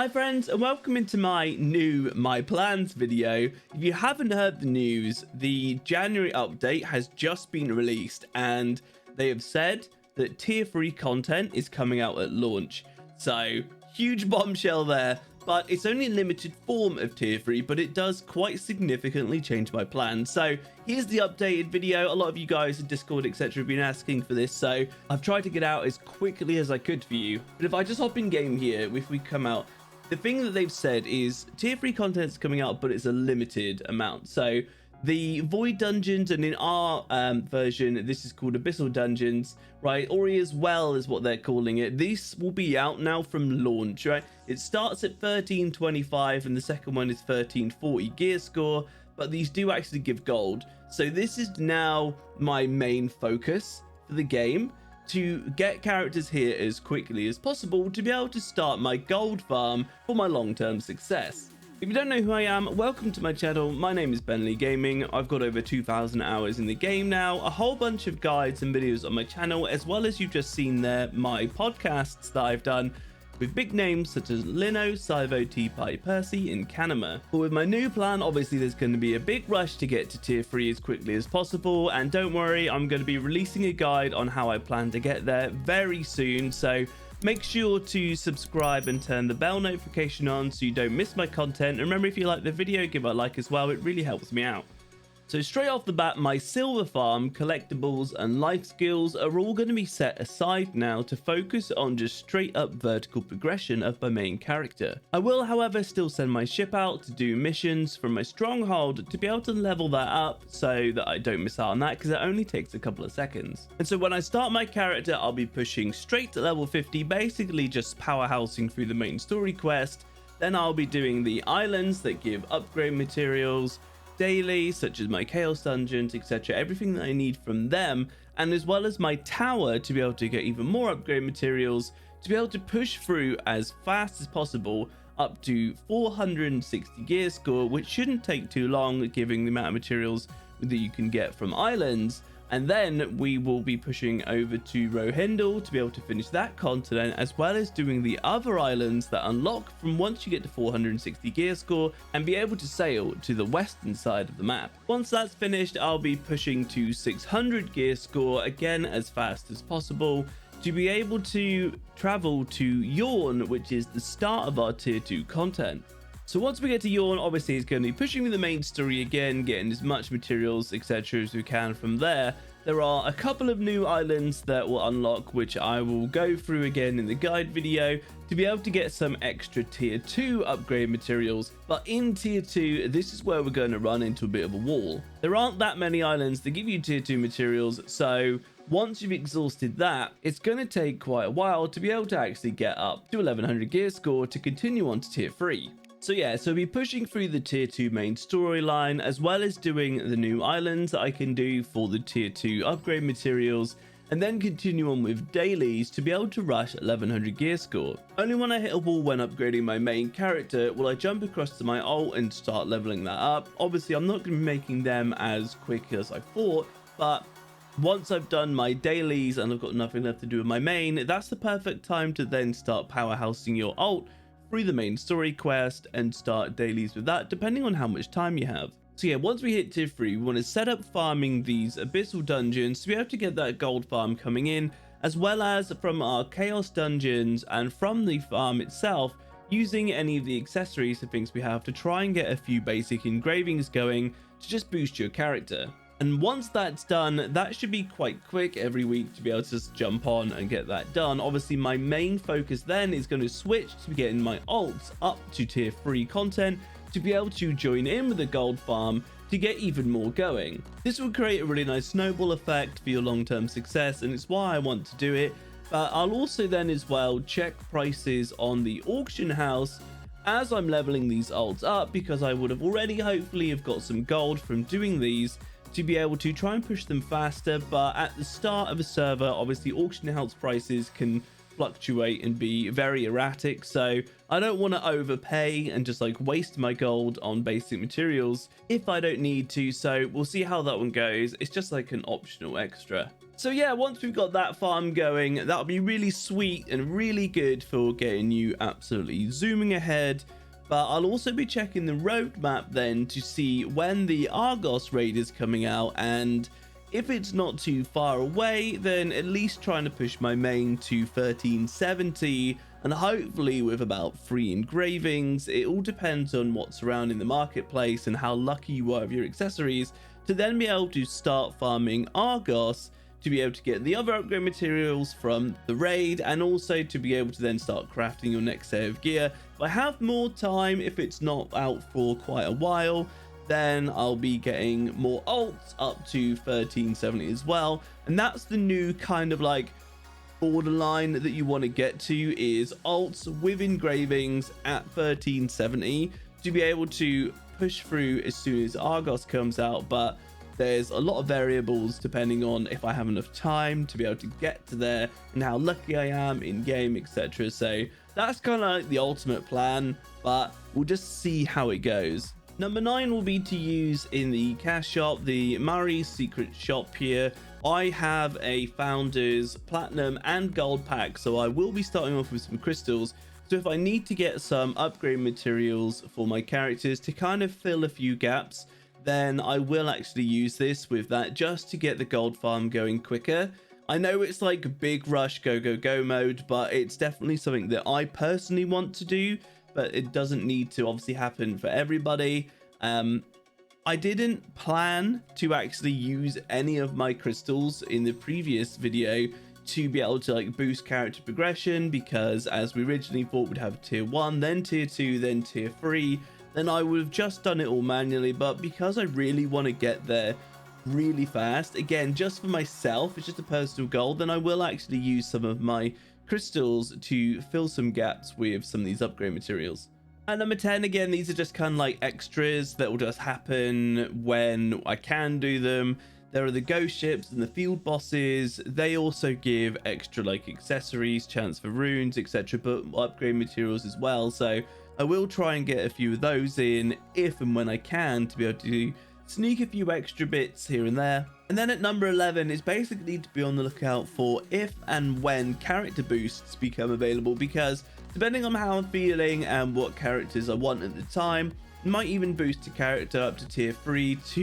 Hi friends, and welcome into my new My Plans video. If you haven't heard the news, the January update has just been released and they have said that tier 3 content is coming out at launch. So, huge bombshell there, but it's only a limited form of tier 3, but it does quite significantly change my plans. So, here's the updated video. A lot of you guys in Discord, etc. have been asking for this, so I've tried to get out as quickly as I could for you. But if I just hop in game here, if we come out, the thing that they've said is tier 3 content's coming out, but it's a limited amount. So the Void Dungeons, and in our version, this is called Abyssal Dungeons, right? Ori as well is what they're calling it. This will be out now from launch, right? It starts at 1325 and the second one is 1340 gear score, but these do actually give gold. So this is now my main focus for the game, to get characters here as quickly as possible to be able to start my gold farm for my long-term success. If you don't know who I am, welcome to my channel. My name is Benley Gaming. I've got over 2,000 hours in the game now, a whole bunch of guides and videos on my channel, as well as you've just seen there, my podcasts that I've done with big names such as Lino, Sivo, T-Pie, Percy, and Kanema. But with my new plan, obviously there's going to be a big rush to get to tier 3 as quickly as possible, and don't worry, I'm going to be releasing a guide on how I plan to get there very soon, so make sure to subscribe and turn the bell notification on so you don't miss my content. And remember, if you like the video, give it a like as well, it really helps me out. So straight off the bat, my silver farm, collectibles, and life skills are all going to be set aside now to focus on just straight up vertical progression of my main character. I will, however, still send my ship out to do missions from my stronghold to be able to level that up so that I don't miss out on that, because it only takes a couple of seconds. And so when I start my character, I'll be pushing straight to level 50, basically just powerhousing through the main story quest. Then I'll be doing the islands that give upgrade materials, daily, such as my chaos dungeons, etc., everything that I need from them, and as well as my tower to be able to get even more upgrade materials to be able to push through as fast as possible up to 460 gear score, which shouldn't take too long given the amount of materials that you can get from islands. And then we will be pushing over to Rohindel to be able to finish that continent, as well as doing the other islands that unlock from once you get to 460 gear score and be able to sail to the western side of the map. Once that's finished, I'll be pushing to 600 gear score, again as fast as possible, to be able to travel to Yawn, which is the start of our tier 2 content. So once we get to Yawn, obviously it's going to be pushing with the main story again, getting as much materials, etc. as we can from there. There are a couple of new islands that will unlock, which I will go through again in the guide video to be able to get some extra tier 2 upgrade materials. But in tier 2, this is where we're going to run into a bit of a wall. There aren't that many islands that give you tier 2 materials, so once you've exhausted that, it's going to take quite a while to be able to actually get up to 1100 gear score to continue on to tier 3. So yeah, so be pushing through the tier 2 main storyline, as well as doing the new islands that I can do for the tier 2 upgrade materials, and then continue on with dailies to be able to rush 1100 gear score. Only when I hit a wall when upgrading my main character will I jump across to my ult and start leveling that up. Obviously I'm not going to be making them as quick as I thought, but once I've done my dailies and I've got nothing left to do with my main, that's the perfect time to then start powerhousing your ult through the main story quest and start dailies with that, depending on how much time you have. So yeah, once we hit tier 3, we want to set up farming these abyssal dungeons to be able to get that gold farm coming in, as well as from our chaos dungeons and from the farm itself, using any of the accessories and things we have to try and get a few basic engravings going to just boost your character. And once that's done, that should be quite quick every week to be able to just jump on and get that done. Obviously, my main focus then is going to switch to getting my ults up to tier 3 content to be able to join in with the gold farm to get even more going. This will create a really nice snowball effect for your long-term success, and it's why I want to do it. But I'll also then as well check prices on the auction house as I'm leveling these ults up, because I would have already hopefully have got some gold from doing these to be able to try and push them faster. But at the start of a server, obviously auction house prices can fluctuate and be very erratic, so I don't want to overpay and just like waste my gold on basic materials if I don't need to. So we'll see how that one goes. It's just like an optional extra. So yeah, once we've got that farm going, that'll be really sweet and really good for getting you absolutely zooming ahead. But I'll also be checking the roadmap then to see when the Argos raid is coming out, and if it's not too far away, then at least trying to push my main to 1370, and hopefully with about 3 engravings. It all depends on what's around in the marketplace and how lucky you are with your accessories to then be able to start farming Argos to be able to get the other upgrade materials from the raid, and also to be able to then start crafting your next set of gear. If I have more time, if it's not out for quite a while, then I'll be getting more alts up to 1370 as well. And that's the new kind of like borderline that you want to get to, is alts with engravings at 1370 to be able to push through as soon as Argos comes out. But there's a lot of variables depending on if I have enough time to be able to get to there and how lucky I am in game, etc. So that's kind of like the ultimate plan, but we'll just see how it goes. Number 9 will be to use in the cash shop, the Murray's Secret Shop here. I have a Founders Platinum and Gold pack, so I will be starting off with some crystals. So if I need to get some upgrade materials for my characters to kind of fill a few gaps, then I will actually use this with that just to get the gold farm going quicker. I know it's like big rush go go go mode, but it's definitely something that I personally want to do, but it doesn't need to obviously happen for everybody. I didn't plan to actually use any of my crystals in the previous video to be able to like boost character progression, because as we originally thought we'd have tier 1, then tier 2, then tier 3, then I would have just done it all manually. But because I really want to get there really fast, again just for myself, it's just a personal goal, then I will actually use some of my crystals to fill some gaps with some of these upgrade materials. And number 10, again, these are just kind of like extras that will just happen when I can do them. There are the ghost ships and the field bosses. They also give extra like accessories, chance for runes, etc., but upgrade materials as well. So I will try and get a few of those in if and when I can, to be able to sneak a few extra bits here and there. And then at number 11 is basically to be on the lookout for if and when character boosts become available, because depending on how I'm feeling and what characters I want at the time, might even boost a character up to tier 3 to,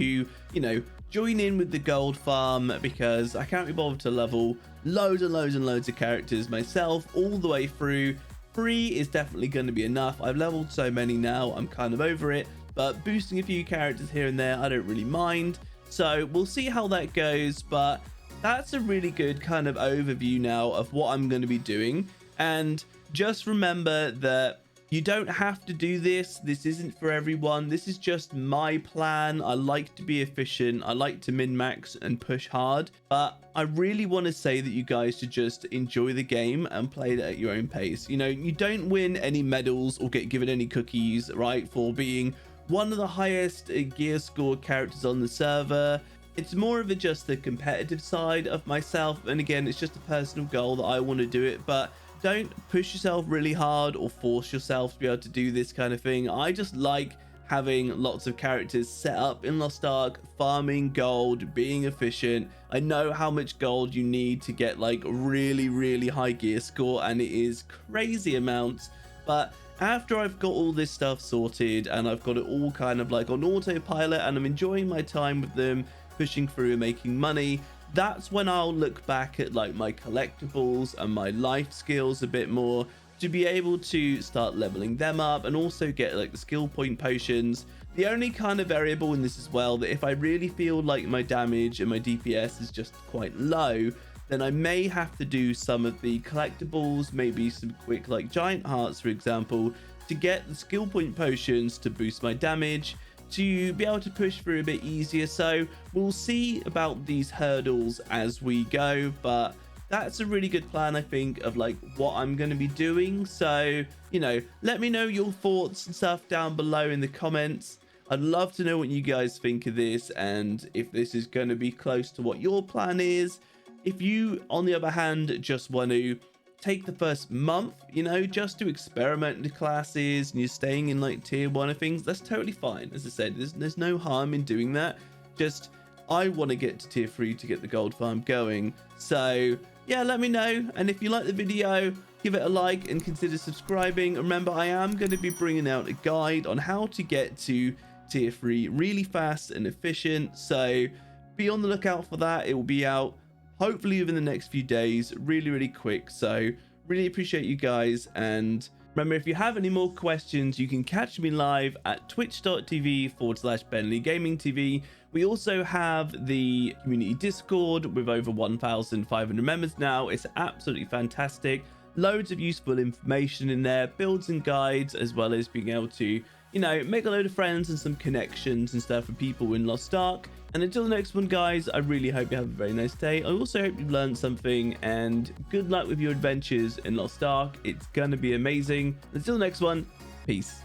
you know, join in with the gold farm, because I can't be bothered to level loads and loads and loads of characters myself all the way through. 3 is definitely going to be enough. I've leveled so many now, I'm kind of over it, but boosting a few characters here and there, I don't really mind. So we'll see how that goes, but that's a really good kind of overview now of what I'm going to be doing. And just remember that you don't have to do this. This isn't for everyone. This is just my plan. I like to be efficient. I like to min-max and push hard. But I really want to say that you guys should just enjoy the game and play it at your own pace. You know, you don't win any medals or get given any cookies, right, for being one of the highest gear score characters on the server. It's more of just the competitive side of myself. And again, it's just a personal goal that I want to do it. But don't push yourself really hard or force yourself to be able to do this kind of thing. I just like having lots of characters set up in Lost Ark, farming gold, being efficient. I know how much gold you need to get like really, really high gear score, and it is crazy amounts. But after I've got all this stuff sorted and I've got it all kind of like on autopilot and I'm enjoying my time with them, pushing through and making money, that's when I'll look back at like my collectibles and my life skills a bit more, to be able to start leveling them up and also get like the skill point potions. The only kind of variable in this as well, that if I really feel like my damage and my DPS is just quite low, then I may have to do some of the collectibles, maybe some quick like giant hearts for example, to get the skill point potions to boost my damage, to be able to push through a bit easier. So we'll see about these hurdles as we go, but that's a really good plan, I think, of like what I'm going to be doing. So, you know, let me know your thoughts and stuff down below in the comments. I'd love to know what you guys think of this and if this is going to be close to what your plan is. If you, on the other hand, just want to take the first month, you know, just to experiment with classes and you're staying in like tier 1 of things, that's totally fine. As I said, there's no harm in doing that. Just I want to get to tier 3 to get the gold farm going. So yeah, let me know. And if you like the video, give it a like and consider subscribing. Remember, I am going to be bringing out a guide on how to get to tier 3 really fast and efficient. So be on the lookout for that. It will be out hopefully within the next few days, really quick. So really appreciate you guys. And remember, if you have any more questions, you can catch me live at twitch.tv/BentleyGamingTV. We also have the community Discord with over 1,500 members now. It's absolutely fantastic. Loads of useful information in there, builds and guides, as well as being able to, you know, make a load of friends and some connections and stuff with people in Lost Ark. And until the next one, guys, I really hope you have a very nice day. I also hope you've learned something, and good luck with your adventures in Lost Ark. It's gonna be amazing. Until the next one, peace.